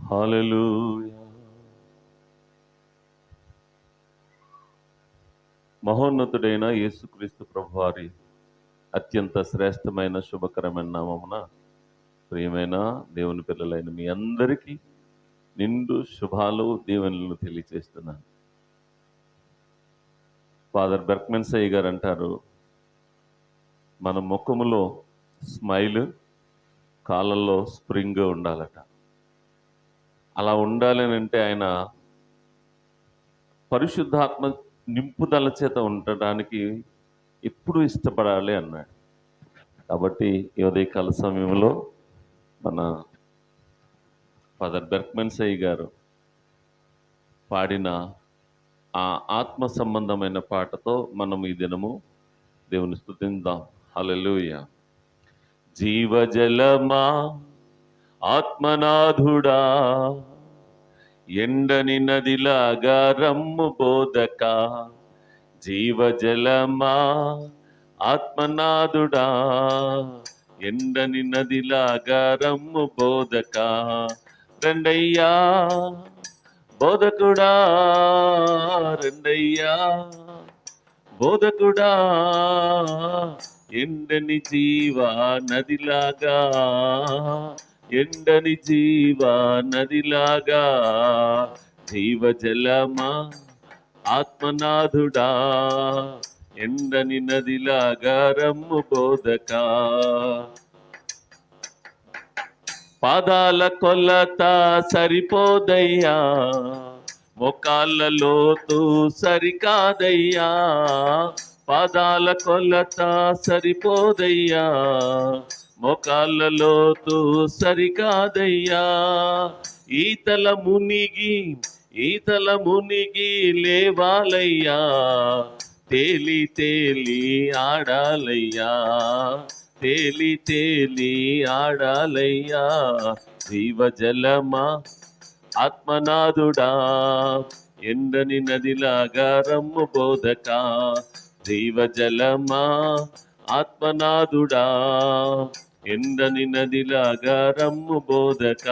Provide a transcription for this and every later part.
హల్లెలూయా. మహోన్నతుడైన యేసుక్రీస్తు ప్రభువారి అత్యంత శ్రేష్టమైన శుభకరమైన నామమున ప్రియమైన దేవుని పిల్లలైన మీ అందరికీ నిండు శుభాలు దీవెనలు తెలియచేస్తున్నాను. ఫాదర్ బెర్క్మెన్సయ్య గారు అంటారు, మన ముఖములో స్మైల్, కాళ్ళల్లో స్ప్రింగ్ ఉండాలట. అలా ఉండాలని అంటే ఆయన పరిశుద్ధాత్మ నింపుదల చేత ఉండడానికి ఎప్పుడు ఇష్టపడాలి అన్నాడు. కాబట్టి ఈ ఉదయకాల సమయంలో మన ఫాదర్ బెర్క్మెన్సయ్య గారు పాడిన ఆ ఆత్మ సంబంధమైన పాటతో మనం ఈ దినము దేవుని స్తుతిద్దాం. హల్లెలూయా. జీవజలమా ఆత్మనాథుడా, ఎండని నదిలాగా రమ్ము బోధక. జీవజలమా ఆత్మనాథుడా, ఎండని నదిలాగా రమ్ము బోధక. రెండయ్యా బోధకుడా, రెండయ్యా బోధకుడా, ఎండని జీవా నదిలాగా, ఎండని జీవా నదిలాగా. జీవజలమా ఆత్మనాథుడా, ఎండని నదిలాగా రమ్ము బోధక. పాదాల కొలత సరిపోదయ్యా, మోకాళ్ళ లోతు సరికాదయ్యా. పాదాల కొలత సరిపోదయ్యా, మోకాళ్ళ లోతు సరికాదయ్యా. ఈతల మునిగి లేవాలయ్యా, తేలి తేలి ఆడాలయ్యా, తేలి తేలి ఆడాలయ్యా. జీవజలమా ఆత్మనాథుడా, ఎండని నదిలాగా రమ్ము బోధక. జీవజలమా ఆత్మనాథుడా, ఎండని నదిలాగా రమ్ము బోధక.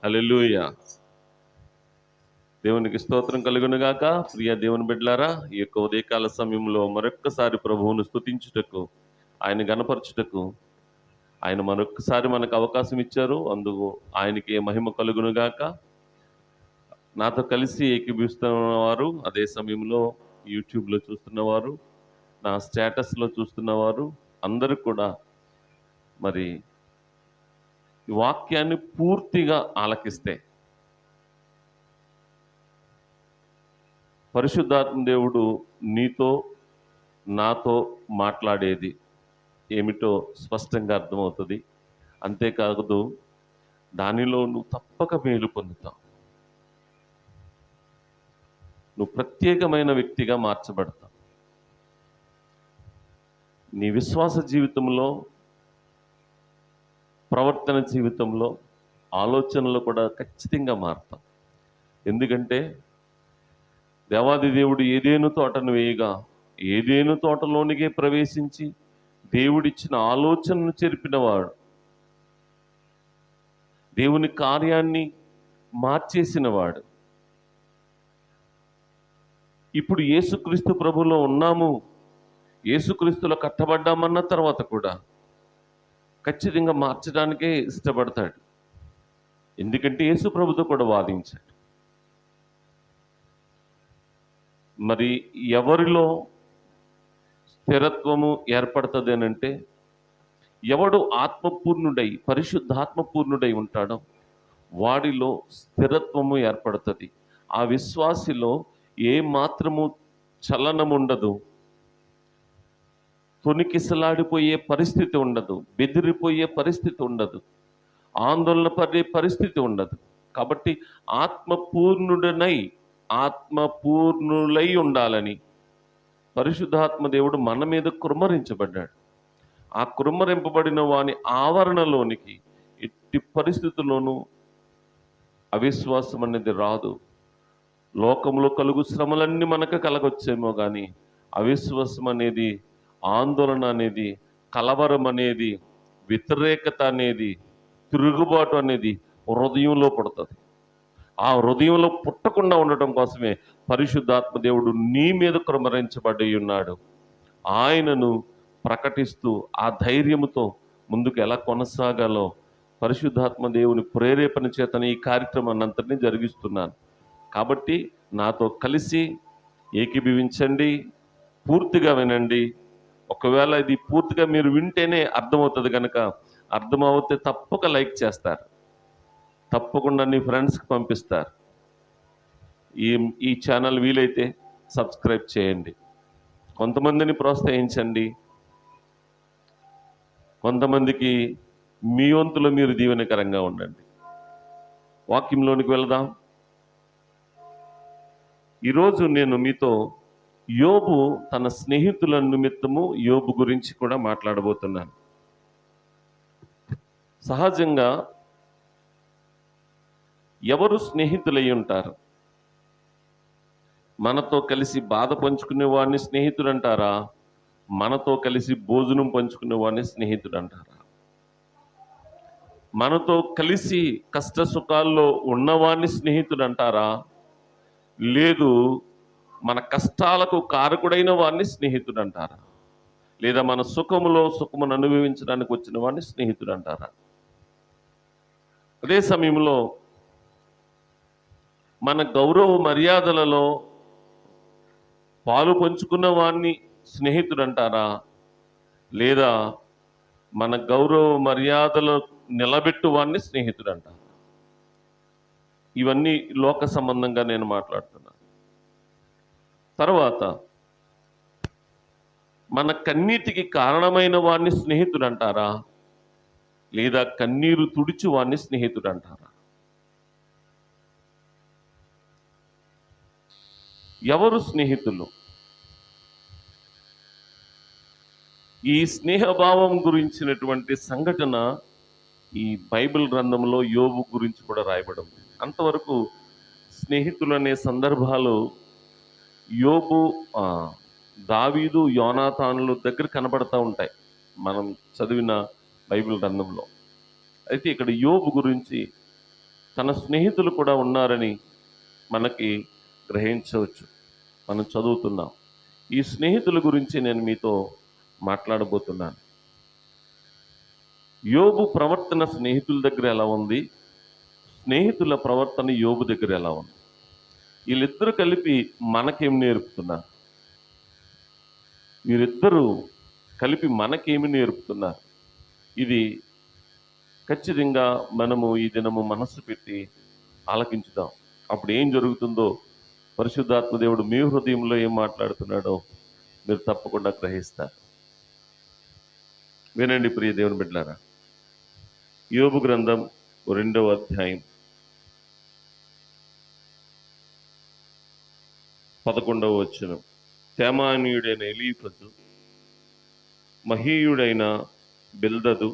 హల్లెలూయా. దేవునికి స్తోత్రం కలుగునుగాక. ప్రియ దేవుని బిడ్డలారా, ఈ యొక్క ఉదయకాల సమయంలో మరొక్కసారి ప్రభువును స్తుతించుటకు, ఆయన గణపరచుటకు ఆయన మరొక్కసారి మనకు అవకాశం ఇచ్చారు. అందుకు ఆయనకి మహిమ కలుగునుగాక. నాతో కలిసి ఏకీభవిస్తున్నవారు, అదే సమయంలో యూట్యూబ్లో చూస్తున్నవారు, నా స్టేటస్లో చూస్తున్నవారు అందరూ కూడా మరి ఈ వాక్యాన్ని పూర్తిగా ఆలకిస్తే పరిశుద్ధాత్మ దేవుడు నీతో నాతో మాట్లాడేది ఏమిటో స్పష్టంగా అర్థమవుతుంది. అంతేకాదు, దానిలో నువ్వు తప్పక మేలు పొందుతావు. నువ్వు ప్రత్యేకమైన వ్యక్తిగా మార్చబడతావు. నీ విశ్వాస జీవితంలో, ప్రవర్తన జీవితంలో, ఆలోచనలో కూడా ఖచ్చితంగా మారుతావు. ఎందుకంటే దేవాది దేవుడు ఏదేను తోటను వేయగా, ఏదేను తోటలోనికే ప్రవేశించి దేవుడిచ్చిన ఆలోచనను చెరిపినవాడు, దేవుని కార్యాన్ని మార్చేసినవాడు. ఇప్పుడు యేసుక్రీస్తు ప్రభులో ఉన్నాము, యేసుక్రీస్తులో కట్టబడ్డామన్న తర్వాత కూడా ఖచ్చితంగా మార్చడానికే ఇష్టపడతాడు. ఎందుకంటే యేసు ప్రభుతో కూడా వాదించాడు. మరి ఎవరిలో స్థిరత్వము ఏర్పడుతుంది అని అంటే, ఎవడు ఆత్మపూర్ణుడై పరిశుద్ధాత్మపూర్ణుడై ఉంటాడో వాడిలో స్థిరత్వము ఏర్పడుతుంది. ఆ విశ్వాసిలో ఏ మాత్రము చలనం ఉండదు, తొణికిసలాడిపోయే పరిస్థితి ఉండదు, బెదిరిపోయే పరిస్థితి ఉండదు, ఆందోళన పడే పరిస్థితి ఉండదు. కాబట్టి ఆత్మపూర్ణులై ఉండాలని పరిశుద్ధాత్మ దేవుడు మన మీద కుమ్మరించబడ్డాడు. ఆ కుమ్మరింపబడిన వాని ఆవరణలోనికి ఎట్టి పరిస్థితుల్లోనూ అవిశ్వాసం అనేది రాదు. లోకంలో కలుగు శ్రమలన్నీ మనకు కలగొచ్చేమో కానీ అవిశ్వాసం అనేది, ఆందోళన అనేది, కలవరం అనేది, వ్యతిరేకత అనేది తిరుగుబాటు అనేది హృదయంలో పుడుతుంది. ఆ హృదయంలో పుట్టకుండా ఉండటం కోసమే పరిశుద్ధాత్మ దేవుడు నీ మీద కృమరించబడి ఉన్నాడు. ఆయనను ప్రకటిస్తూ ఆ ధైర్యముతో ముందుకు ఎలా కొనసాగాలో పరిశుద్ధాత్మ దేవుని ప్రేరేపణ చేతనే ఈ కార్యక్రమాన్ని అంతటినీ జరిగిస్తున్నాను. కాబట్టి నాతో కలిసి ఏకీభవించండి, పూర్తిగా వినండి. ఒకవేళ ఇది పూర్తిగా మీరు వింటేనే అర్థమవుతుంది కనుక అర్థమవుతే తప్పక లైక్ చేస్తారు, తప్పకుండా నీ ఫ్రెండ్స్కి పంపిస్తారు. ఈ ఈ ఛానల్ వీలైతే సబ్స్క్రైబ్ చేయండి. కొంతమందిని ప్రోత్సహించండి, కొంతమందికి మీ వంతులో మీరు దీవెనకరంగా ఉండండి. వాక్యంలోనికి వెళదాం. ఈరోజు నేను మీతో యోబు తన స్నేహితుల నిమిత్తము యోబు గురించి కూడా మాట్లాడబోతున్నాను. సహజంగా ఎవరు స్నేహితులై ఉంటారు? మనతో కలిసి బాధ పంచుకునే వాడిని స్నేహితుడు అంటారా? మనతో కలిసి భోజనం పంచుకునే వాడిని స్నేహితుడు అంటారా? మనతో కలిసి కష్ట సుఖాల్లో ఉన్నవాడిని స్నేహితుడు అంటారా? లేదు మన కష్టాలకు కారకుడైన వాడిని స్నేహితుడు అంటారా? లేదా మన సుఖమును అనుభవించడానికి వచ్చిన వాడిని స్నేహితుడు అంటారా? అదే సమయంలో మన గౌరవ మర్యాదలలో పాలు పంచుకున్న వాడిని స్నేహితుడు అంటారా? లేదా మన గౌరవ మర్యాదలు నిలబెట్టు వాడిని స్నేహితుడు అంటారా? ఇవన్నీ లోక సంబంధంగా నేను మాట్లాడుతున్నాను. తర్వాత మన కన్నీటికి కారణమైన వాడిని స్నేహితుడు అంటారా? లేదా కన్నీరు తుడిచి వాడిని స్నేహితుడు అంటారా? ఎవరు స్నేహితులు? ఈ స్నేహభావం గురించినటువంటి సంఘటన ఈ బైబిల్ గ్రంథంలో యోబు గురించి కూడా రాయబడి ఉంది. అంతవరకు స్నేహితులు అనే సందర్భాలు యోబు, దావీదు, యోనాతానుల దగ్గర కనబడతా ఉంటాయి మనం చదివిన బైబిల్ గ్రంథంలో. అయితే ఇక్కడ యోబు గురించి తన స్నేహితులు కూడా ఉన్నారని మనకి గ్రహించవచ్చు. మనం చదువుతున్నాం. ఈ స్నేహితుల గురించి నేను మీతో మాట్లాడబోతున్నాను. యోబు ప్రవర్తన స్నేహితుల దగ్గర ఎలా ఉంది, స్నేహితుల ప్రవర్తన యోబు దగ్గర ఎలా ఉంది? వీళ్ళిద్దరూ కలిపి మనకేం నేర్పుతున్నారు? వీరిద్దరూ కలిపి మనకేమి నేర్పుతున్నారు? ఇది ఖచ్చితంగా మనము ఈ దినము మనస్సు పెట్టి ఆలకించుదాం. అప్పుడు ఏం జరుగుతుందో, పరిశుద్ధాత్మ దేవుడు మీ హృదయంలో ఏం మాట్లాడుతున్నాడో మీరు తప్పకుండా గ్రహిస్తారు. వినండి ప్రియ దేవుని బిడ్డలారా. యోబు గ్రంథం 2వ అధ్యాయం 11వ వచనం. తేమానీయుడైన ఎలీఫజు, మహీయుడైన బిల్దదు,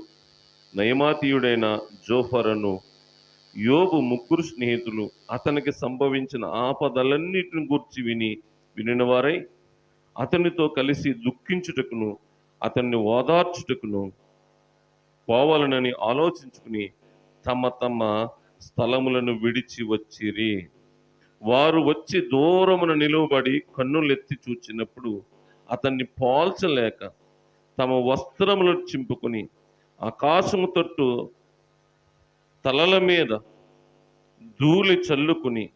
నయమాతీయుడైన జోఫరను యోబు ముగ్గురు స్నేహితులు అతనికి సంభవించిన ఆపదలన్నిటిని గూర్చి వినిన వారై అతనితో కలిసి దుఃఖించుటకును అతన్ని ఓదార్చుటకును పోవాలనని ఆలోచించుకుని తమ తమ స్థలములను విడిచి వచ్చిరి. వారు వచ్చి దూరమున నిలువబడి కన్నులెత్తి చూచినప్పుడు అతన్ని పోల్చలేక తమ వస్త్రములను చింపుకొని ఆకాశము తట్టు తలల మీద ధూళి చల్లుకుని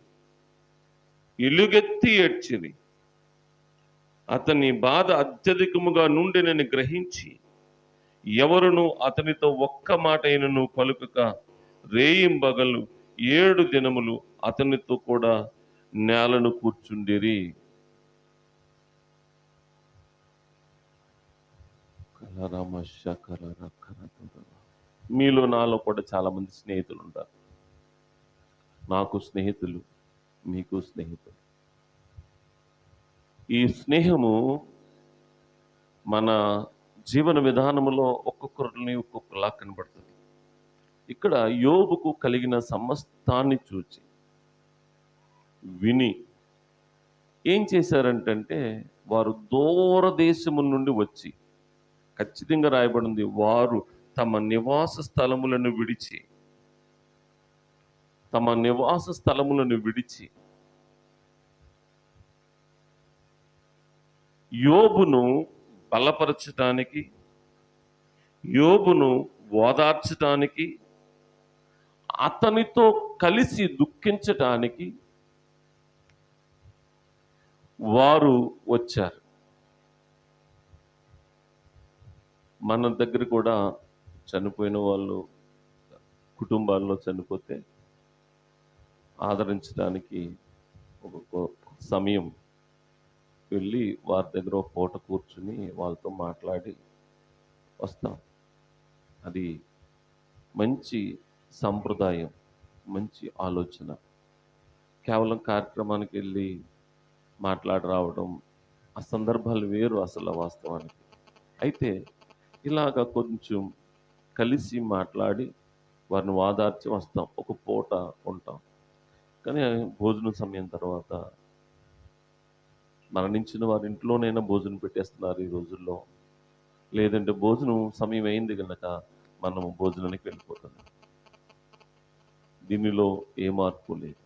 ఇలుగెత్తి ఏడ్చిరి. అతని బాధ అత్యధికముగా నుండినని గ్రహించి ఎవరును అతనితో ఒక్క మాట అయినను పలుకక రేయింబగలు 7 దినములు అతనితో కూడా నేలను కూర్చుండిరి. మీలో నాలో కూడా చాలా మంది స్నేహితులు ఉంటారు. నాకు స్నేహితులు, మీకు స్నేహితులు. ఈ స్నేహము మన జీవన విధానంలో ఒక్కొక్కరిని ఒక్కొక్కలా కనబడుతుంది. ఇక్కడ యోబుకు కలిగిన సమస్తాన్ని చూచి విని ఏం చేశారంటే, వారు దూరదేశము నుండి వచ్చి, ఖచ్చితంగా రాయబడింది, వారు తమ నివాస స్థలములను విడిచి తమ నివాస స్థలములను విడిచి యోబును బలపరచటానికి, యోబును ఓదార్చటానికి, అతనితో కలిసి దుఃఖించటానికి వారు వచ్చారు. మన దగ్గర కూడా చనిపోయిన వాళ్ళు కుటుంబాల్లో చనిపోతే ఆదరించడానికి ఒక సమయం వెళ్ళి వారి దగ్గర ఒక పూట కూర్చుని వాళ్ళతో మాట్లాడి వస్తాం. అది మంచి సంప్రదాయం, మంచి ఆలోచన. కేవలం కార్యక్రమానికి వెళ్ళి మాట్లాడి రావడం, ఆ సందర్భాలు వేరు అసలు వాస్తవానికి. అయితే ఇలాగ కొంచెం కలిసి మాట్లాడి వారిని వాదార్చి వస్తాం, ఒక పూట ఉంటాం. కానీ భోజనం సమయం తర్వాత మరణించిన వారి ఇంట్లోనైనా భోజనం పెట్టేస్తున్నారు ఈ రోజుల్లో. లేదంటే భోజనం సమయం అయింది కనుక మనం భోజనానికి వెళ్ళిపోతున్నాం. దీనిలో ఏ మార్పు లేదు.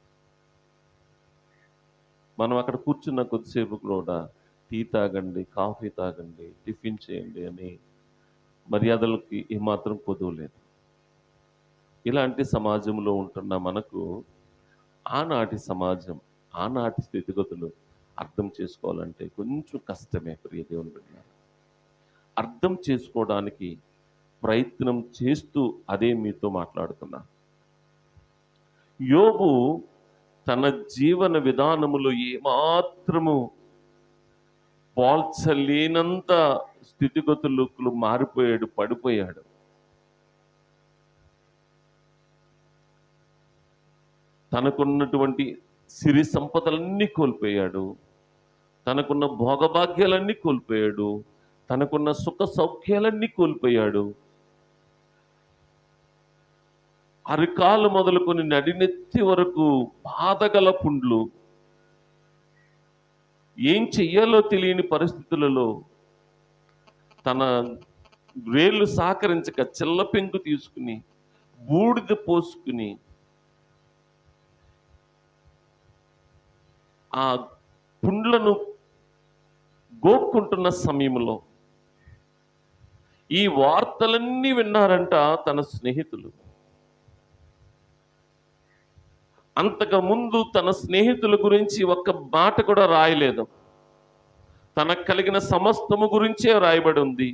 మనం అక్కడ కూర్చున్న కొద్దిసేపు కూడా టీ తాగండి, కాఫీ తాగండి, టిఫిన్ చేయండి అని మర్యాదలకి ఏమాత్రం కొదువు లేదు. ఇలాంటి సమాజంలో ఉంటున్న మనకు ఆనాటి సమాజం, ఆనాటి స్థితిగతులు అర్థం చేసుకోవాలంటే కొంచెం కష్టమే. ప్రియ దేవుని బిడ్డలారా, అర్థం చేసుకోవడానికి ప్రయత్నం చేస్తూ అదే మీతో మాట్లాడుతున్నా. యోబు తన జీవన విధానములో ఏమాత్రము పోల్చలేనంత స్థితిగతులకు మారిపోయాడు, పడిపోయాడు. తనకున్నటువంటి సిరి సంపదలన్నీ కోల్పోయాడు, తనకున్న భోగభాగ్యాలన్నీ కోల్పోయాడు, తనకున్న సుఖ సౌఖ్యాలన్నీ కోల్పోయాడు. అరికాలు మొదలుకొని నడినెత్తి వరకు బాధగల పుండ్లు, ఏం చెయ్యాలో తెలియని పరిస్థితులలో తన వేళ్ళు సహకరించక చిల్ల పెంకు తీసుకుని బూడిద పోసుకుని ఆ పుండ్లను గోక్కుంటున్న సమయంలో ఈ వార్తలన్నీ విన్నారంట తన స్నేహితులు. అంతకు ముందు తన స్నేహితుల గురించి ఒక్క మాట కూడా రాయలేదు. తనకు కలిగిన సమస్తము గురించే రాయబడి ఉంది.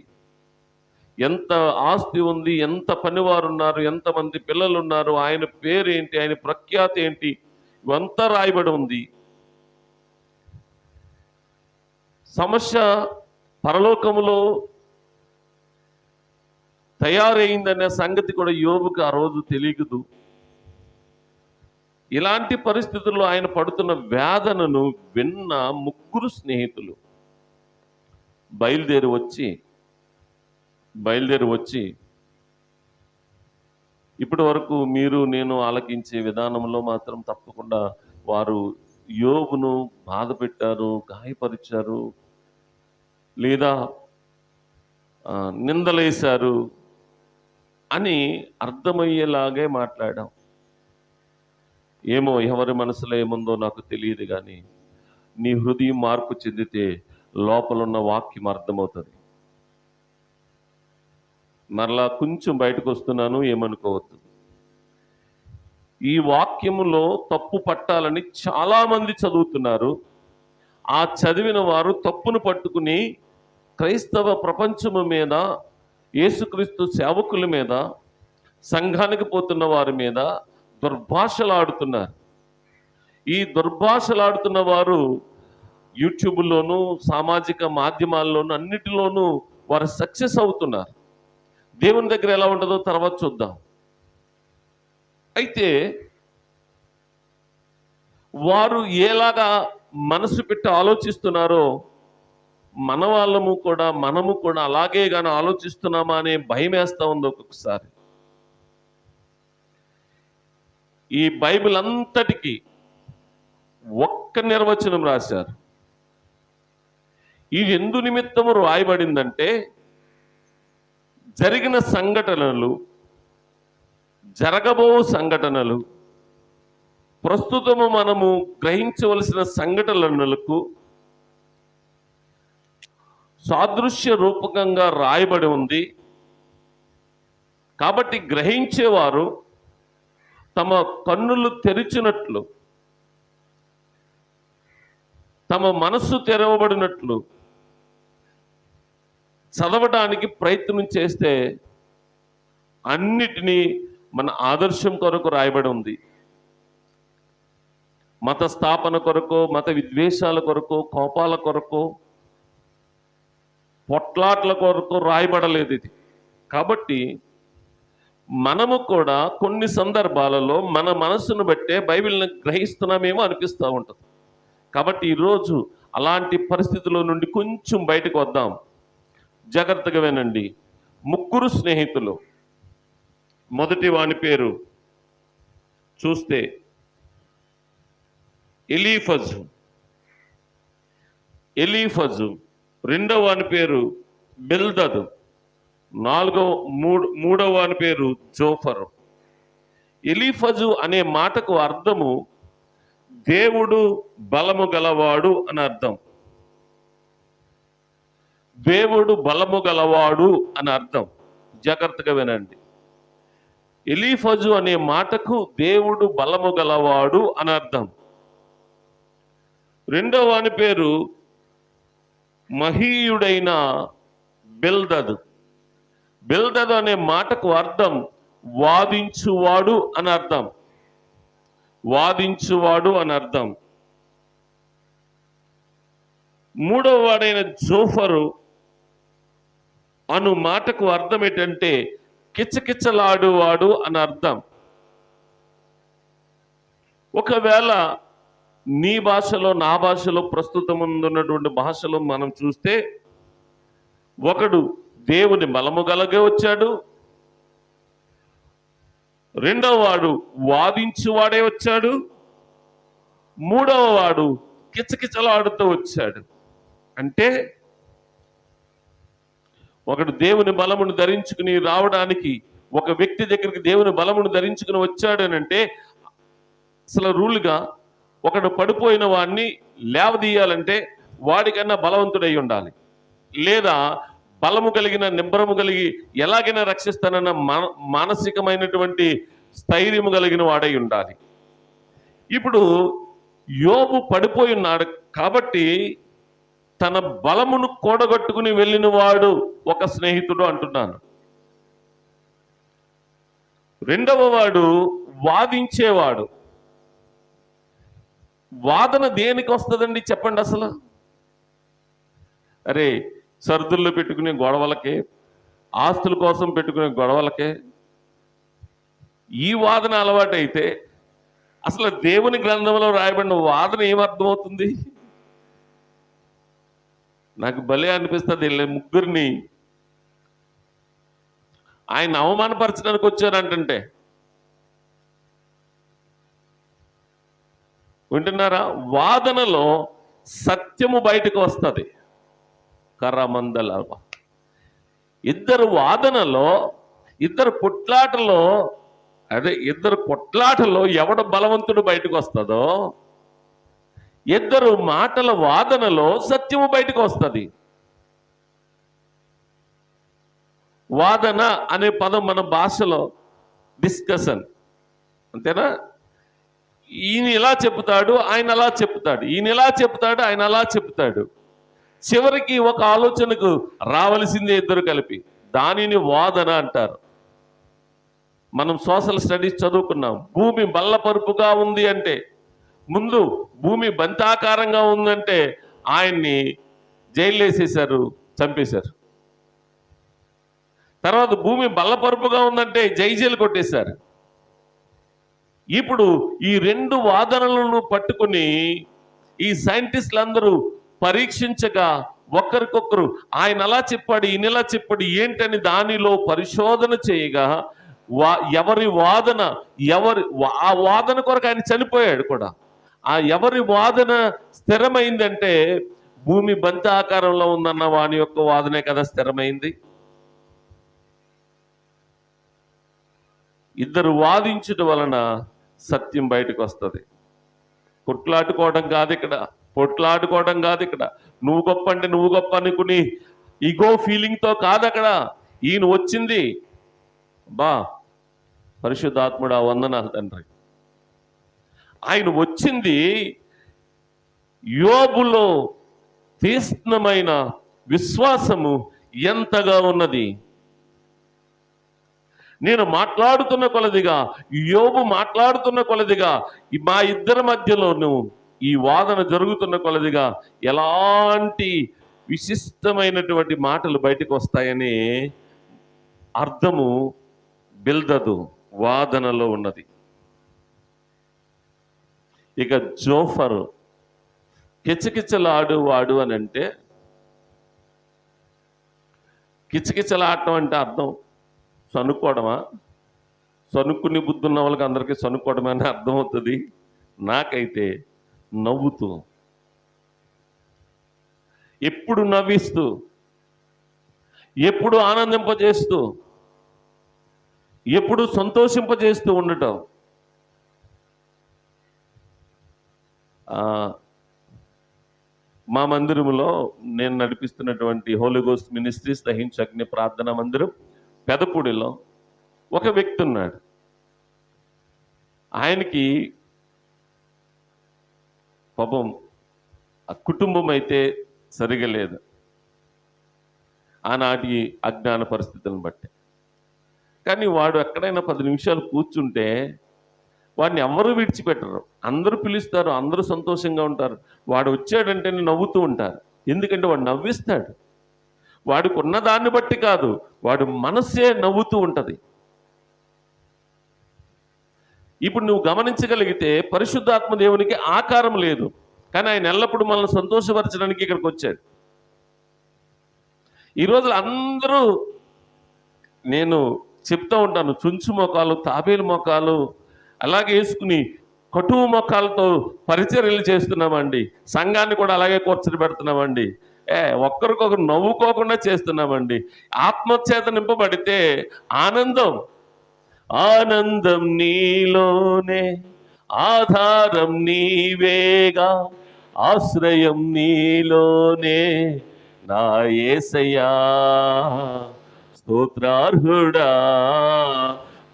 ఎంత ఆస్తి ఉంది, ఎంత పనివారు ఉన్నారు, ఎంతమంది పిల్లలు ఉన్నారు, ఆయన పేరేంటి, ఆయన ప్రఖ్యాతి ఏంటి, ఇవంతా రాయబడి ఉంది. సమస్య పరలోకములో తయారైందనే సంగతి కూడా యోబుకు ఆ రోజు తెలియదు. ఇలాంటి పరిస్థితుల్లో ఆయన పడుతున్న వేదనను విన్న ముగ్గురు స్నేహితులు బయలుదేరి వచ్చి ఇప్పటి వరకు మీరు నేను ఆలకించే విధానంలో మాత్రం తప్పకుండా వారు యోబును బాధ పెట్టారు, గాయపరిచారు, లేదా నిందలేశారు అని అర్థమయ్యేలాగే మాట్లాడాం. ఏమో ఎవరి మనసులో ఏముందో నాకు తెలియదు, కానీ నీ హృదయం మార్పు చెందితే లోపలున్న వాక్యం అర్థమవుతుంది. మరలా కొంచెం బయటకు వస్తున్నాను, ఏమనుకోవద్దు. ఈ వాక్యములో తప్పు పట్టాలని చాలామంది చదువుతున్నారు. ఆ చదివిన వారు తప్పును పట్టుకుని క్రైస్తవ ప్రపంచము మీద, యేసుక్రీస్తు సేవకుల మీద, సంఘానికి పోతున్న వారి మీద దుర్భాషలాడుతున్నారు. ఈ దుర్భాషలాడుతున్న వారు యూట్యూబ్లోను, సామాజిక మాధ్యమాల్లోనూ అన్నిటిలోనూ వారు సక్సెస్ అవుతున్నారు. దేవుని దగ్గర ఎలా ఉంటుందో తర్వాత చూద్దాం. అయితే వారు ఎలాగా మనసు పెట్టి ఆలోచిస్తున్నారో మనము కూడా అలాగే కానీ ఆలోచిస్తున్నామా అనే భయం వేస్తూ ఉంది ఒక్కొక్కసారి. ఈ బైబిల్ అంతటికి ఒక్క నిర్వచనం రాశారు. ఇది ఎందు నిమిత్తము రాయబడిందంటే జరిగిన సంఘటనలు, జరగబో సంఘటనలు, ప్రస్తుతము మనము గ్రహించవలసిన సంఘటనలకు సాదృశ్య రూపకంగా రాయబడి ఉంది. కాబట్టి గ్రహించేవారు తమ కన్నులు తెరిచినట్లు, తమ మనస్సు తెరవబడినట్లు చదవడానికి ప్రయత్నం చేస్తే అన్నిటినీ మన ఆదర్శం కొరకు రాయబడి ఉంది. మత స్థాపన కొరకు, మత విద్వేషాల కొరకు, కోపాల కొరకు, పొట్లాట్ల కొరకు రాయబడలేదు ఇది. కాబట్టి మనము కూడా కొన్ని సందర్భాలలో మన మనస్సును బట్టే బైబిల్ని గ్రహిస్తున్నామేమో అనిపిస్తూ ఉంటుంది. కాబట్టి ఈరోజు అలాంటి పరిస్థితుల నుండి కొంచెం బయటకు వద్దాం. జాగ్రత్తగా వినండి. 3 స్నేహితులు. మొదటి వాని పేరు చూస్తే ఎలీఫజు. రెండవ వాని పేరు బిల్దదు. మూడవ వాని పేరు జోఫరు. ఎలీఫజు అనే మాటకు అర్థము దేవుడు బలము గలవాడు అని అర్థం. దేవుడు బలము గలవాడు అని అర్థం. జాగ్రత్తగా వినండి. ఎలీఫజు అనే మాటకు దేవుడు బలము గలవాడు అని అర్థం. రెండవ వాని పేరు మహీయుడైన బిల్దదు. బిల్దదు అనే మాటకు అర్థం వాదించువాడు అని అర్థం. వాదించువాడు అని అర్థం. మూడవ వాడైన జోఫరు అను మాటకు అర్థం ఏంటంటే కిచకిచలాడువాడు అని అర్థం. ఒకవేళ నీ భాషలో, నా భాషలో, ప్రస్తుతం ఉన్నటువంటి భాషలో మనం చూస్తే ఒకడు దేవుని బలము గలగే వచ్చాడు, రెండవ వాడు వాదించువాడే వచ్చాడు, మూడవ వాడు కిచకిచలాడుతూ వచ్చాడు. అంటే ఒకడు దేవుని బలమును ధరించుకుని రావడానికి, ఒక వ్యక్తి దగ్గరికి దేవుని బలమును ధరించుకుని వచ్చాడు అని అంటే అసలు రూల్గా ఒకడు పడిపోయిన వాడిని లేవదీయాలంటే వాడికన్నా బలవంతుడై ఉండాలి, లేదా బలము కలిగిన, నిబ్బరము కలిగి ఎలాగైనా రక్షిస్తానన్న మానసికమైనటువంటి స్థైర్యము కలిగిన వాడై ఉండాలి. ఇప్పుడు యోబు పడిపోయి ఉన్నాడు కాబట్టి తన బలమును కూడగట్టుకుని వెళ్ళిన వాడు ఒక స్నేహితుడు అంటున్నాను. రెండవ వాడు వాదించేవాడు. వాదన దేనికి వస్తుందండి చెప్పండి అసలు? అరే, సర్దుల్లో పెట్టుకునే గొడవలకే, ఆస్తుల కోసం పెట్టుకునే గొడవలకే ఈ వాదన అలవాటైతే అసలు దేవుని గ్రంథంలో రాయబడిన వాదన ఏమర్థమవుతుంది? నాకు భలే అనిపిస్తుంది. ముగ్గురిని ఆయన అవమానపరచడానికి వచ్చారంటే వింటున్నారా? వాదనలో సత్యము బయటకు వస్తుంది. కర్రమందల ఇద్దరు వాదనలో, ఇద్దరు కొట్లాటలో ఎవడ బలవంతుడు బయటకు వస్తుందో, ఇద్దరు మాటల వాదనలో సత్యము బయటకు వస్తుంది. వాదన అనే పదం మన భాషలో డిస్కషన్, అంతేనా? ఈయన ఇలా చెప్తాడు, ఆయన అలా చెప్తాడు, ఈయన ఇలా చెప్తాడు, ఆయన అలా చెప్తాడు. చివరికి ఒక ఆలోచనకు రావలసిందే ఇద్దరు కలిపి. దానిని వాదన అంటారు. మనం సోషల్ స్టడీస్ చదువుకున్నాం. భూమి బల్లపరుపుగా ఉంది అంటే, ముందు భూమి బంతాకారంగా ఉందంటే ఆయన్ని జైలు వేసేశారు, చంపేశారు. తర్వాత భూమి బల్లపరుపుగా ఉందంటే జైలు కొట్టేశారు. ఇప్పుడు ఈ రెండు వాదనలను పట్టుకుని ఈ సైంటిస్టులందరూ పరీక్షించగా ఒకరికొకరు ఆయన అలా చెప్పాడు, ఈయన ఇలా చెప్పాడు ఏంటని దానిలో పరిశోధన చేయగా ఎవరి వాదన ఆ వాదన కొరకు ఆయన చనిపోయాడు కూడా. ఆ ఎవరి వాదన స్థిరమైందంటే భూమి బంతి ఆకారంలో ఉందన్న వాని యొక్క వాదనే కదా స్థిరమైంది. ఇద్దరు వాదించడం వలన సత్యం బయటకు వస్తుంది. కొట్లాడుకోవడం కాదు ఇక్కడ, పొట్లాడుకోవడం కాదు ఇక్కడ. నువ్వు గొప్ప అంటే నువ్వు గొప్ప అనుకుని ఈగో ఫీలింగ్తో కాదు అక్కడ. ఈయన వచ్చింది పరిశుద్ధాత్ముడా వందనాలు తండ్రి. ఆయన వచ్చింది యోబులో తీక్ష్ణమైన విశ్వాసము ఎంతగా ఉన్నది. నేను మాట్లాడుతున్న కొలదిగా, యోబు మాట్లాడుతున్న కొలదిగా, మా ఇద్దరి మధ్యలోనూ ఈ వాదన జరుగుతున్న కొలదిగా ఎలాంటి విశిష్టమైనటువంటి మాటలు బయటకు వస్తాయని అర్థము బిల్దదు వాదనలో ఉన్నది. ఇక జోఫర్ కిచకిచలాడువాడు అని అంటే, కిచకిచలాడటం అంటే అర్థం సనుక్కోవడమా? సనుక్కుని బుద్ధి ఉన్న వాళ్ళకి అందరికీ సనుక్కోవడమే అని అర్థం అవుతుంది. నాకైతే నవ్వుతూ, ఎప్పుడు నవ్విస్తూ, ఎప్పుడు ఆనందింపజేస్తూ, ఎప్పుడు సంతోషింపజేస్తూ ఉండటం. మా మందిరంలో నేను నడిపిస్తున్నటువంటి హోలీ గోస్ట్ మినిస్ట్రీస్ దహించగ్ని ప్రార్థనా మందిరం పెదపూడిలో ఒక వ్యక్తి ఉన్నాడు. ఆయనకి పాపం ఆ కుటుంబం అయితే సరిగా లేదు, ఆనాటి అజ్ఞాన పరిస్థితులను బట్టి. కానీ వాడు ఎక్కడైనా 10 నిమిషాలు కూర్చుంటే వాడిని ఎవరు విడిచిపెట్టరు. అందరూ పిలుస్తారు, అందరూ సంతోషంగా ఉంటారు. వాడు వచ్చాడంటే నవ్వుతూ ఉంటారు. ఎందుకంటే వాడు నవ్విస్తాడు. వాడికి ఉన్న దాన్ని బట్టి కాదు, వాడు మనస్సే నవ్వుతూ ఉంటుంది. ఇప్పుడు నువ్వు గమనించగలిగితే పరిశుద్ధాత్మ దేవునికి ఆకారం లేదు, కానీ ఆయన ఎల్లప్పుడూ మనల్ని సంతోషపరచడానికి ఇక్కడికి వచ్చాడు. ఈ రోజులు అందరూ, నేను చెప్తూ ఉంటాను, చుంచు మొఖాలు, తాబేలు మొఖాలు అలాగే వేసుకుని కటువు మొఖాలతో పరిచర్యలు చేస్తున్నామండి. సంఘాన్ని కూడా అలాగే కూర్చొని పెడుతున్నామండి. ఒక్కరికొకరు నవ్వుకోకుండా చేస్తున్నామండి. ఆత్మచేత నింపబడితే ఆనందం, ఆనందం నీలోనే, ఆధారం నీవేగా, ఆశ్రయం నీలోనే నా యేసయ్యా, స్తోత్రార్హుడా,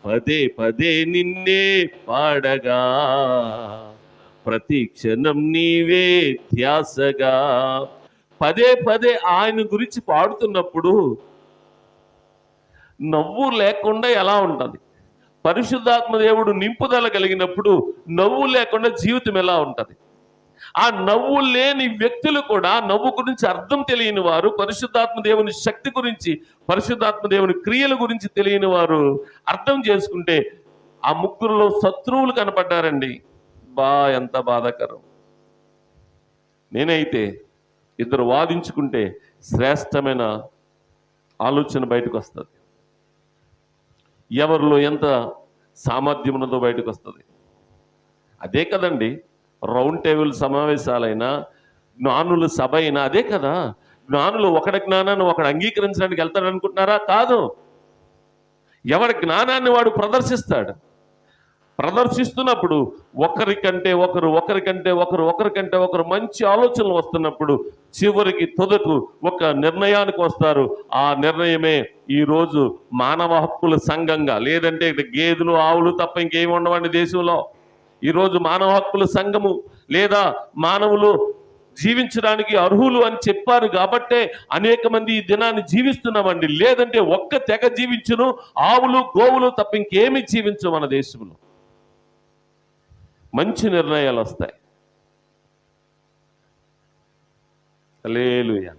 పదే పదే నిన్నే పాడగా, ప్రతి క్షణం నీవే ధ్యాసగా. పదే పదే ఆయన గురించి పాడుతున్నప్పుడు నవ్వు లేకుండా ఎలా ఉంటుంది? పరిశుద్ధాత్మ దేవుడు నింపుదల కలిగినప్పుడు నవ్వు లేకుండా జీవితం ఎలా ఉంటుంది? ఆ నవ్వు లేని వ్యక్తులు కూడా, నవ్వు గురించి అర్థం తెలియని వారు, పరిశుద్ధాత్మ దేవుని శక్తి గురించి, పరిశుద్ధాత్మ దేవుని క్రియల గురించి తెలియని వారు అర్థం చేసుకుంటే ఆ ముగ్గురులో శత్రువులు కనపడ్డారండి. ఎంత బాధాకరం. నేనైతే ఇద్దరు వాదించుకుంటే శ్రేష్టమైన ఆలోచన బయటకు వస్తుంది. ఎవరిలో ఎంత సామర్థ్యం ఉన్నదో బయటకు వస్తుంది. అదే కదండి రౌండ్ టేబుల్ సమావేశాలైనా, జ్ఞానుల సభ అయినా అదే కదా. జ్ఞానులు ఒకడి జ్ఞానాన్ని ఒకడు అంగీకరించడానికి వెళ్తాడు అనుకుంటున్నారా? కాదు. ఎవడి జ్ఞానాన్ని వాడు ప్రదర్శిస్తాడు. ప్రదర్శిస్తున్నప్పుడు ఒకరికంటే ఒకరు మంచి ఆలోచనలు వస్తున్నప్పుడు చివరికి తుదకు ఒక నిర్ణయానికి వస్తారు. ఆ నిర్ణయమే ఈరోజు మానవ హక్కుల సంఘంగా, లేదంటే గేదెలు ఆవులు తప్ప ఇంకేమి ఉండవండి దేశంలో. ఈరోజు మానవ హక్కుల సంఘము, లేదా మానవులు జీవించడానికి అర్హులు అని చెప్పారు కాబట్టే అనేక మంది ఈ దినాన్ని జీవిస్తున్నామండి. లేదంటే ఒక్క తెగ జీవించును, ఆవులు గోవులు తప్ప ఇంకేమి జీవించు మన దేశంలో. మంచి నిర్ణయాలు వస్తాయి. హల్లెలూయా.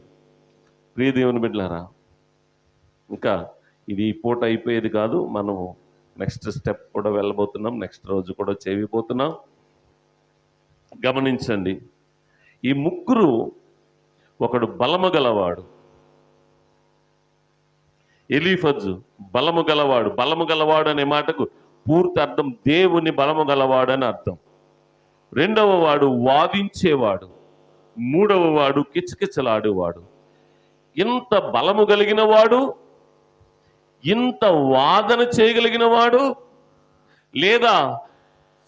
ప్రియ దేవుని బిడ్డలారా, ఇంకా ఇది పూట అయిపోయేది కాదు. మనము నెక్స్ట్ స్టెప్ కూడా వెళ్ళబోతున్నాం. నెక్స్ట్ రోజు కూడా చేయబోతున్నాం. గమనించండి, ఈ ముగ్గురు, ఒకడు బలము గలవాడు, ఎలీఫజు బలము గలవాడు. బలము గలవాడు అనే మాటకు పూర్తి అర్థం దేవుని బలము గలవాడు అని అర్థం. రెండవ వాడు వాదించేవాడు. మూడవ వాడు కిచకిచలాడేవాడు. ఇంత బలము కలిగిన వాడు, ఇంత వాదన చేయగలిగిన వాడు, లేదా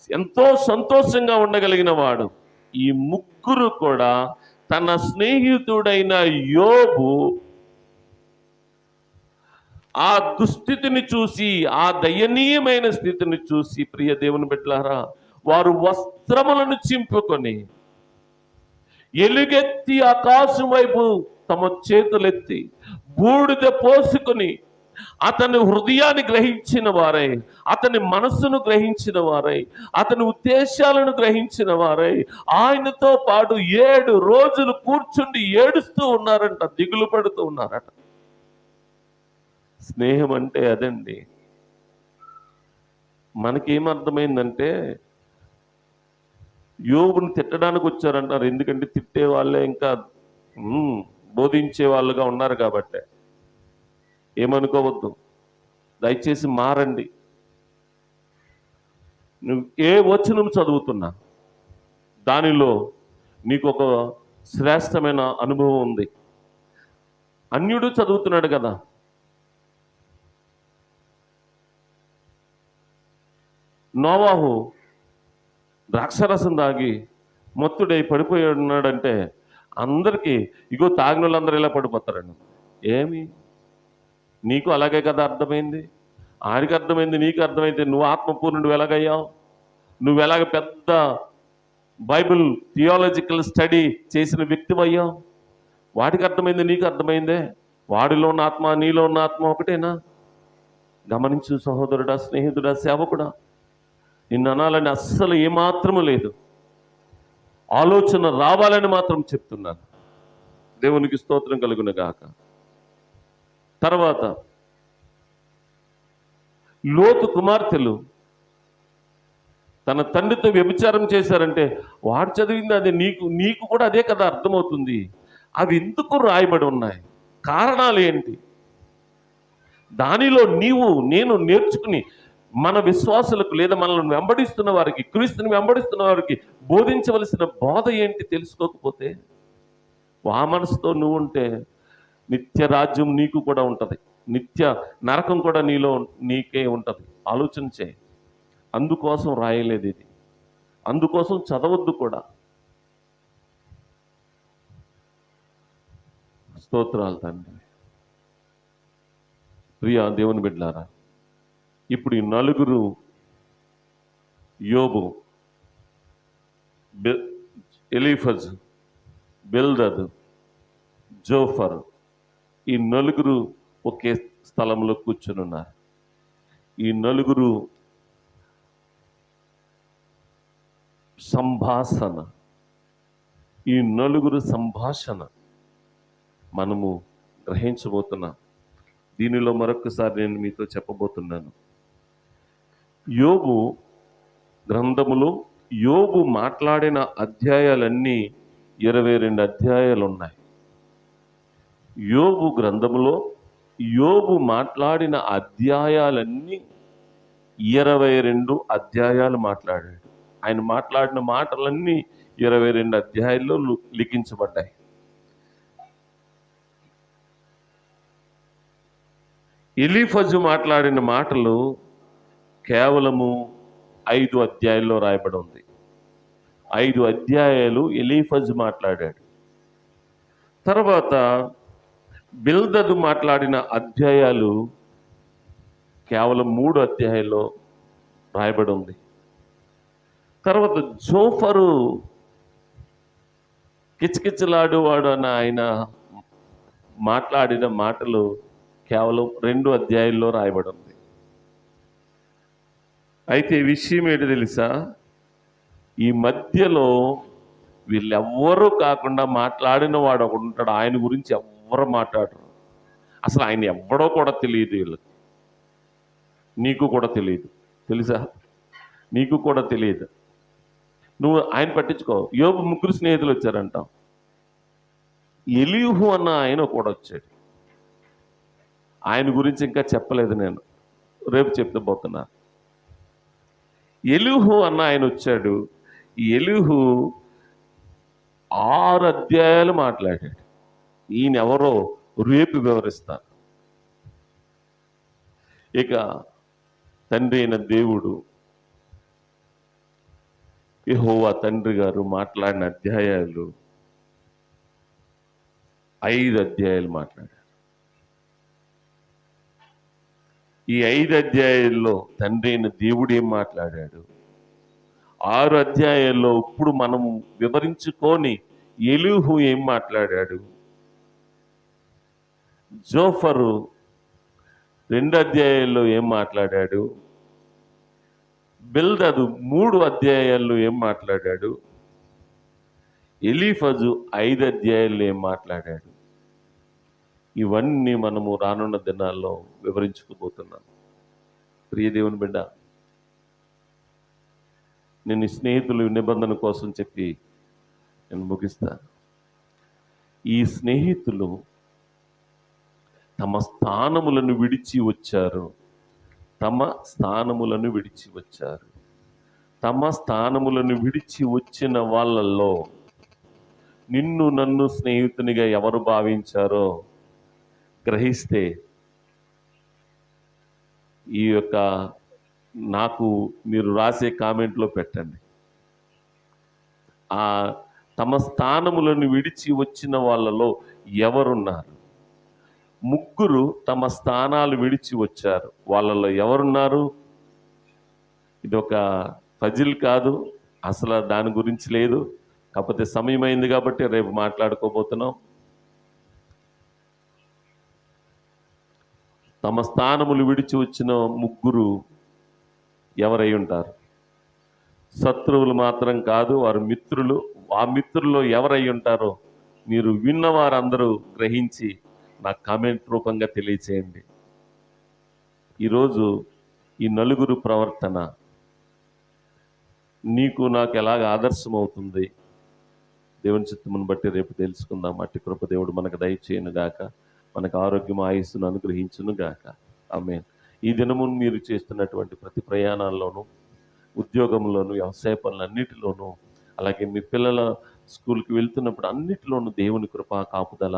ఎంతో సంతోషంగా ఉండగలిగిన వాడు. ఈ ముగ్గురు కూడా తన స్నేహితుడైన యోబు ఆ దుస్థితిని చూసి, ఆ దయనీయమైన స్థితిని చూసి, ప్రియ దేవుని బిడ్డలారా, వారు వస్త్రములను చింపుకొని ఎలుగెత్తి ఆకాశం వైపు తమ చేతులెత్తి బూడిద పోసుకొని అతని హృదయాన్ని గ్రహించిన వారై, అతని మనస్సును గ్రహించిన వారై, అతని ఉద్దేశాలను గ్రహించిన వారై ఆయనతో పాటు 7 రోజులు కూర్చుండి ఏడుస్తూ ఉన్నారంట, దిగులు పడుతూ ఉన్నారట. స్నేహం అంటే అదండి. మనకేమర్థమైందంటే యోబుని తిట్టడానికి వచ్చారంటారు. ఎందుకంటే తిట్టే వాళ్ళే ఇంకా బోధించే వాళ్ళుగా ఉన్నారు కాబట్టి. ఏమనుకోవద్దు, దయచేసి మారండి. నువ్వు ఏ వచనం చదువుతున్నా దానిలో నీకు ఒక శ్రేష్టమైన అనుభవం ఉంది. అన్యుడు చదువుతున్నాడు కదా, నోవాహు ద్రాక్షరసం తాగి మత్తుడై పడిపోయి ఉన్నాడంటే అందరికీ ఇగో తాగిన వాళ్ళందరూ ఇలా పడిపోతారండి. ఏమి నీకు అలాగే కదా అర్థమైంది, ఆడికి అర్థమైంది, నీకు అర్థమైంది. నువ్వు ఆత్మపూర్ణుడు ఎలాగయ్యావు, నువ్వు ఎలాగ పెద్ద బైబిల్ థియాలజికల్ స్టడీ చేసిన వ్యక్తివయ్యావు, వాడికి అర్థమైంది, నీకు అర్థమైందే. వాడిలో ఉన్న ఆత్మ నీలో ఉన్న ఆత్మ ఒకటేనా? గమనించు సహోదరుడా, స్నేహితుడా, సేవకుడా. నిన్ను అనాలని అస్సలు ఏమాత్రము లేదు, ఆలోచన రావాలని మాత్రం చెప్తున్నాను. దేవునికి స్తోత్రం కలుగును గాక. తర్వాత లోతు కుమార్తెలు తన తండ్రితో వ్యభిచారం చేశారంటే వాడు చదివింది అదే, నీకు కూడా అదే కదా అర్థమవుతుంది. అవి ఎందుకు రాయబడి ఉన్నాయి, కారణాలు ఏంటి? దానిలో నేను నేర్చుకుని మన విశ్వాసులకు లేదా మనల్ని వెంబడిస్తున్న వారికి, క్రీస్తుని వెంబడిస్తున్న వారికి బోధించవలసిన బోధ ఏంటి తెలుసుకోకపోతే, ఆ మనసుతో నువ్వు ఉంటే నిత్య రాజ్యం నీకు కూడా ఉంటుంది, నిత్య నరకం కూడా నీకే ఉంటుంది. ఆలోచన చేయి. అందుకోసం రాయలేదు ఇది, అందుకోసం చదవద్దు కూడా. స్తోత్రాలు తండ్రి. ప్రియా దేవుని బిడ్డలారా, ఇప్పుడు ఈ నలుగురు, యోబు, ఎలీఫజ్, బిల్దద్, జోఫర్, ఈ నలుగురు ఒకే స్థలంలో కూర్చుని ఉన్నారు. ఈ నలుగురు సంభాషణ మనము గ్రహించబోతున్నాం. దీనిలో మరొకసారి నేను మీతో చెప్పబోతున్నాను. యోబు గ్రంథములో యోబు మాట్లాడిన అధ్యాయాలన్నీ 22 అధ్యాయాలు ఉన్నాయి. యోబు గ్రంథములో యోబు మాట్లాడిన అధ్యాయాలన్నీ 22 అధ్యాయాలు మాట్లాడాడు. ఆయన మాట్లాడిన మాటలన్నీ 22 అధ్యాయాల్లో లిఖించబడ్డాయి. ఎలీఫజు మాట్లాడిన మాటలు కేవలము 5 అధ్యాయాల్లో రాయబడి ఉంది. 5 అధ్యాయాలు ఎలీఫజు మాట్లాడాడు. తర్వాత బిల్దదు మాట్లాడిన అధ్యాయాలు కేవలం 3 అధ్యాయాల్లో రాయబడి ఉంది. తర్వాత జోఫరు కిచకిచలాడువాడు అని ఆయన మాట్లాడిన మాటలు కేవలం 2 అధ్యాయాల్లో రాయబడి ఉంది. అయితే విషయం ఏంటి తెలుసా, ఈ మధ్యలో వీళ్ళెవ్వరూ కాకుండా మాట్లాడిన వాడు ఒకడు ఉంటాడు. ఆయన గురించి ఎవ్వరు మాట్లాడరు. అసలు ఆయన ఎవ్వడో కూడా తెలియదు వీళ్ళకి. నీకు కూడా తెలియదు, తెలుసా? నీకు కూడా తెలియదు. నువ్వు ఆయన పట్టించుకో. యోబు 3 స్నేహితులు వచ్చారంట. ఎలీహు అన్న ఆయన కూడా వచ్చాడు. ఆయన గురించి ఇంకా చెప్పలేదు, నేను రేపు చెప్తే పోతున్నా. ఎలీహు అన్న ఆయన వచ్చాడు. ఈ ఎలీహు 6 అధ్యాయాలు మాట్లాడాడు. ఈయన ఎవరో రేపు వివరిస్తారు. ఇక తండ్రి అయిన దేవుడు యెహోవా తండ్రి గారు మాట్లాడిన అధ్యాయాలు 5 అధ్యాయాలు మాట్లాడారు. ఈ 5 అధ్యాయాల్లో తండ్రి అయిన దేవుడు ఏం మాట్లాడాడు, 6 అధ్యాయాల్లో ఇప్పుడు మనం వివరించుకొని ఎలీహు ఏం మాట్లాడాడు, జోఫరు 2 అధ్యాయాల్లో ఏం మాట్లాడాడు, బిల్దదు 3 అధ్యాయాల్లో ఏం మాట్లాడాడు, ఎలీఫజు 5 అధ్యాయాల్లో ఏం మాట్లాడాడు, ఇవన్నీ మనము రానున్న దినాల్లో వివరించుకోబోతున్నాం. ప్రియ దేవుని బిడ్డ, నేను ఈ స్నేహితులు నిబంధన కోసం చెప్పి నేను ముగిస్తాను. ఈ స్నేహితులు తమ స్థానములను విడిచి వచ్చారు. తమ స్థానములను విడిచి వచ్చారు. తమ స్థానములను విడిచి వచ్చిన వాళ్ళల్లో నిన్ను నన్ను స్నేహితునిగా ఎవరు భావించారో గ్రహిస్తే ఈ యొక్క నాకు మీరు రాసే కామెంట్లో పెట్టండి. ఆ తమ స్థానములను విడిచి వచ్చిన వాళ్ళలో ఎవరున్నారు? 3 తమ స్థానాలు విడిచి వచ్చారు. వాళ్ళలో ఎవరున్నారు? ఇదొక పజిల్ కాదు, అసలు దాని గురించి లేదు. కాకపోతే సమయం అయింది కాబట్టి రేపు మాట్లాడుకోబోతున్నాం. తమ స్థానములు విడిచి వచ్చిన 3 ఎవరై ఉంటారు? శత్రువులు మాత్రం కాదు, వారు మిత్రులు. ఆ మిత్రుల్లో ఎవరై ఉంటారో మీరు విన్నవారందరూ గ్రహించి నాకు కామెంట్ రూపంగా తెలియచేయండి. ఈరోజు ఈ నలుగురు ప్రవర్తన నీకు నాకు ఎలాగ ఆదర్శం అవుతుంది, దేవుని చిత్తమును బట్టి రేపు తెలుసుకుందాం. అట్టి కృప దేవుడు మనకు దయచేయను గాక, మనకు ఆరోగ్యం ఆయుస్సును అనుగ్రహించును గాక. ఆమేన్. ఈ దినము మీరు చేస్తున్నటువంటి ప్రతి ప్రయాణాల్లోనూ, ఉద్యోగంలోనూ, వ్యవసాయ పనులన్నిటిలోనూ, అలాగే మీ పిల్లల స్కూల్కి వెళ్తున్నప్పుడు అన్నిటిలోనూ దేవుని కృప కాపుదల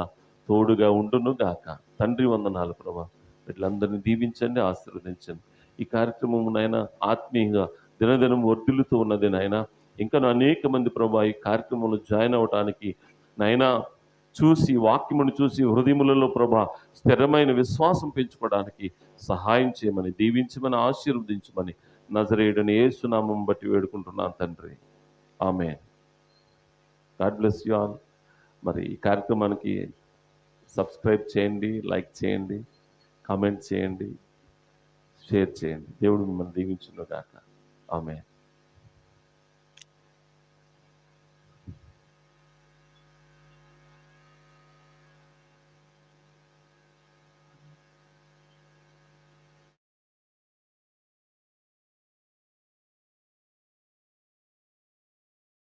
తోడుగా ఉండును గాక. తండ్రి వందనాలు ప్రభా, వీళ్ళందరినీ దీవించండి, ఆశీర్వదించండి. ఈ కార్యక్రమం నాయన ఆత్మీయంగా దినదినం వర్ధిల్లుతూ ఉన్నది నాయన. ఇంకా అనేక మంది ప్రభా ఈ కార్యక్రమంలో జాయిన్ అవ్వడానికి నాయన చూసి, వాక్యమును చూసి హృదయములలో ప్రభా స్థిరమైన విశ్వాసం పెంచుకోవడానికి సహాయం చేయమని, దీవించమని, ఆశీర్వదించమని నజరేయుడని యేసు నామం బట్టి వేడుకుంటున్నాను తండ్రి. Amen. God bless you all. మరి ఈ కార్యక్రమానికి సబ్స్క్రైబ్ చేయండి, లైక్ చేయండి, కామెంట్ చేయండి, షేర్ చేయండి. దేవుడు మిమ్మల్ని దీవించును గాక. ఆమేన్.